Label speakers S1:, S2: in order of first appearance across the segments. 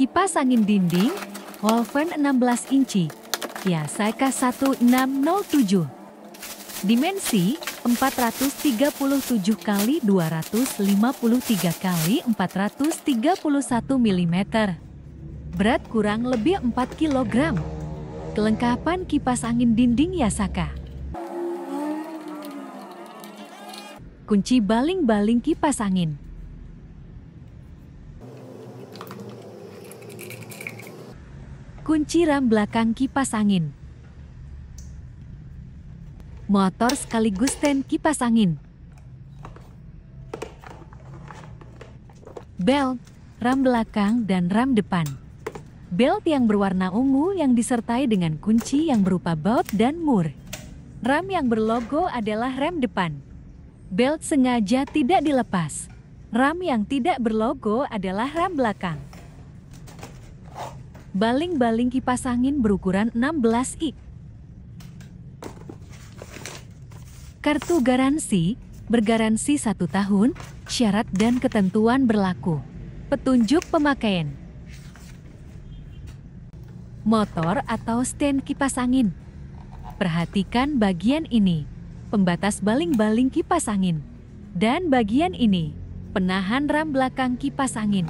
S1: Kipas angin dinding, Wolfen 16 inci, Yasaka 1607. Dimensi 437 x 253 x 431 mm. Berat kurang lebih 4 kg. Kelengkapan kipas angin dinding Yasaka. Kunci baling-baling kipas angin. Kunci ram belakang kipas angin. Motor sekaligus stand kipas angin. Belt, ram belakang dan ram depan. Belt yang berwarna ungu yang disertai dengan kunci yang berupa baut dan mur. Ram yang berlogo adalah rem depan. Belt sengaja tidak dilepas. Ram yang tidak berlogo adalah ram belakang. Baling-baling kipas angin berukuran 16 in. Kartu garansi, bergaransi 1 tahun, syarat dan ketentuan berlaku. Petunjuk pemakaian. Motor atau stand kipas angin. Perhatikan bagian ini, pembatas baling-baling kipas angin. Dan bagian ini, penahan ram belakang kipas angin.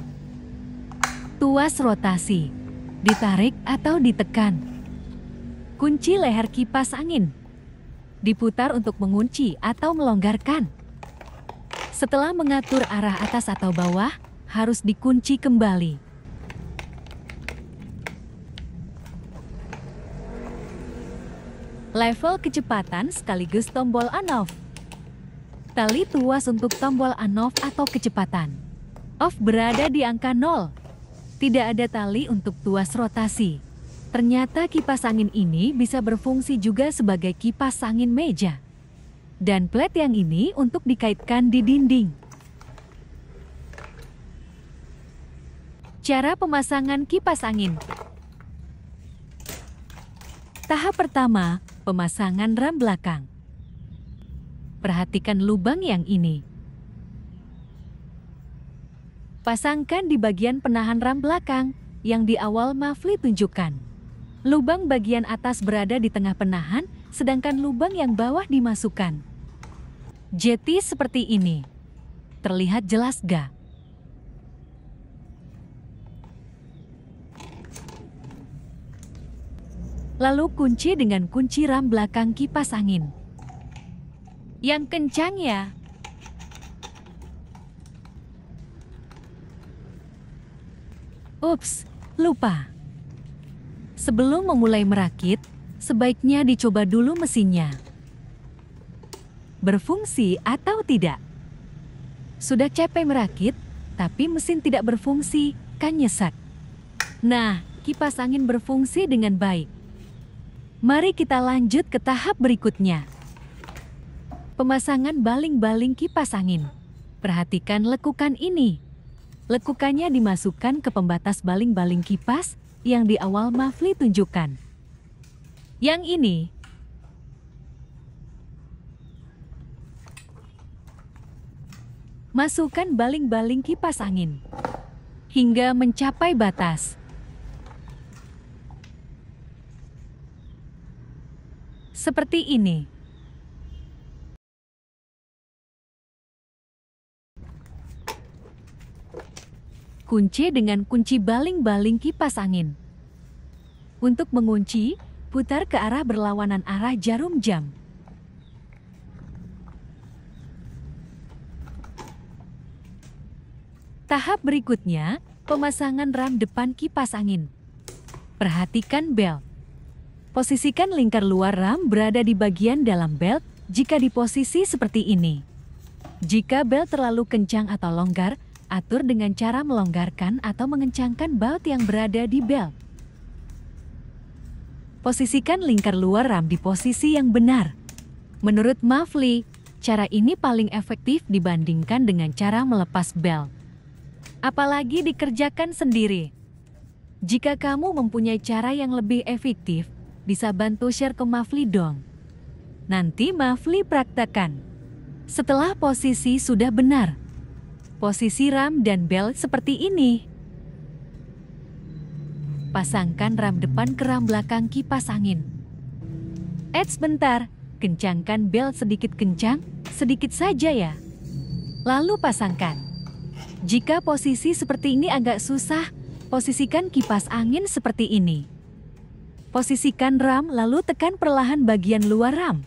S1: Tuas rotasi, ditarik atau ditekan. Kunci leher kipas angin. Diputar untuk mengunci atau melonggarkan. Setelah mengatur arah atas atau bawah, harus dikunci kembali. Level kecepatan sekaligus tombol on-off. Tali tuas untuk tombol on-off atau kecepatan. Off berada di angka 0. Tidak ada tali untuk tuas rotasi. Ternyata kipas angin ini bisa berfungsi juga sebagai kipas angin meja. Dan plate yang ini untuk dikaitkan di dinding. Cara pemasangan kipas angin. Tahap pertama, pemasangan ram belakang. Perhatikan lubang yang ini. Pasangkan di bagian penahan ram belakang yang di awal Mafli tunjukkan. Lubang bagian atas berada di tengah penahan, sedangkan lubang yang bawah dimasukkan. Jeti seperti ini. Terlihat jelas gak? Lalu kunci dengan kunci ram belakang kipas angin. Yang kencang ya. Ups, lupa. Sebelum memulai merakit, sebaiknya dicoba dulu mesinnya. Berfungsi atau tidak? Sudah capek merakit, tapi mesin tidak berfungsi, kan nyesek. Nah, kipas angin berfungsi dengan baik. Mari kita lanjut ke tahap berikutnya. Pemasangan baling-baling kipas angin. Perhatikan lekukan ini. Lekukannya dimasukkan ke pembatas baling-baling kipas yang di awal Mafli tunjukkan. Yang ini. Masukkan baling-baling kipas angin hingga mencapai batas. Seperti ini. Kunci dengan kunci baling-baling kipas angin. Untuk mengunci, putar ke arah berlawanan arah jarum jam. Tahap berikutnya, pemasangan ram depan kipas angin. Perhatikan belt. Posisikan lingkar luar ram berada di bagian dalam belt jika di posisi seperti ini. Jika belt terlalu kencang atau longgar, atur dengan cara melonggarkan atau mengencangkan baut yang berada di belt. Posisikan lingkar luar ram di posisi yang benar. Menurut Mafli, cara ini paling efektif dibandingkan dengan cara melepas belt. Apalagi dikerjakan sendiri. Jika kamu mempunyai cara yang lebih efektif, bisa bantu share ke Mafli dong. Nanti Mafli praktekkan. Setelah posisi sudah benar, posisi ram dan belt seperti ini. Pasangkan ram depan ke ram belakang kipas angin. Sebentar, kencangkan bel sedikit kencang, sedikit saja ya. Lalu pasangkan. Jika posisi seperti ini agak susah, posisikan kipas angin seperti ini. Posisikan ram lalu tekan perlahan bagian luar ram.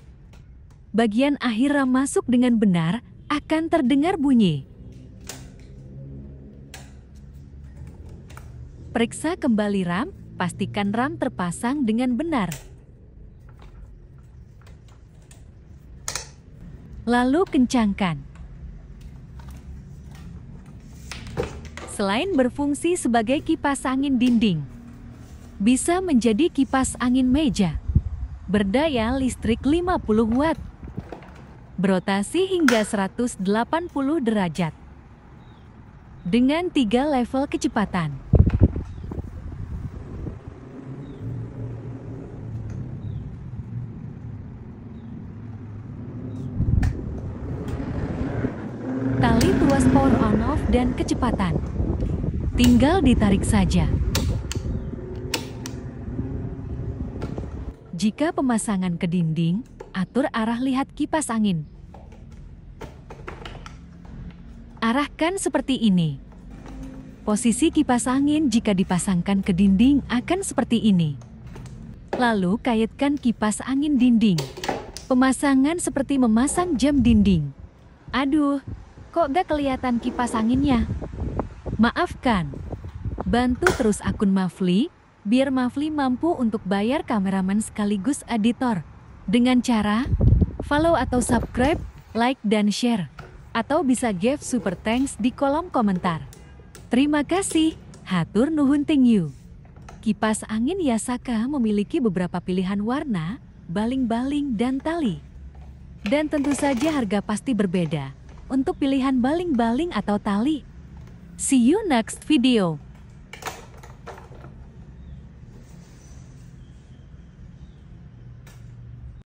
S1: Bagian akhir ram masuk dengan benar, akan terdengar bunyi. Periksa kembali ram, pastikan ram terpasang dengan benar. Lalu kencangkan. Selain berfungsi sebagai kipas angin dinding, bisa menjadi kipas angin meja. Berdaya listrik 50 watt. Berotasi hingga 180 derajat. Dengan 3 level kecepatan. Tali tuas power on off dan kecepatan. Tinggal ditarik saja. Jika pemasangan ke dinding, atur arah lihat kipas angin. Arahkan seperti ini. Posisi kipas angin jika dipasangkan ke dinding akan seperti ini. Lalu kaitkan kipas angin dinding. Pemasangan seperti memasang jam dinding. Aduh, kok gak kelihatan kipas anginnya? Maafkan. Bantu terus akun Mafli, biar Mafli mampu untuk bayar kameramen sekaligus editor. Dengan cara follow atau subscribe, like dan share. Atau bisa give super thanks di kolom komentar. Terima kasih, hatur nuhun ting you. Kipas angin Yasaka memiliki beberapa pilihan warna, baling-baling dan tali. Dan tentu saja harga pasti berbeda untuk pilihan baling-baling atau tali. See you next video.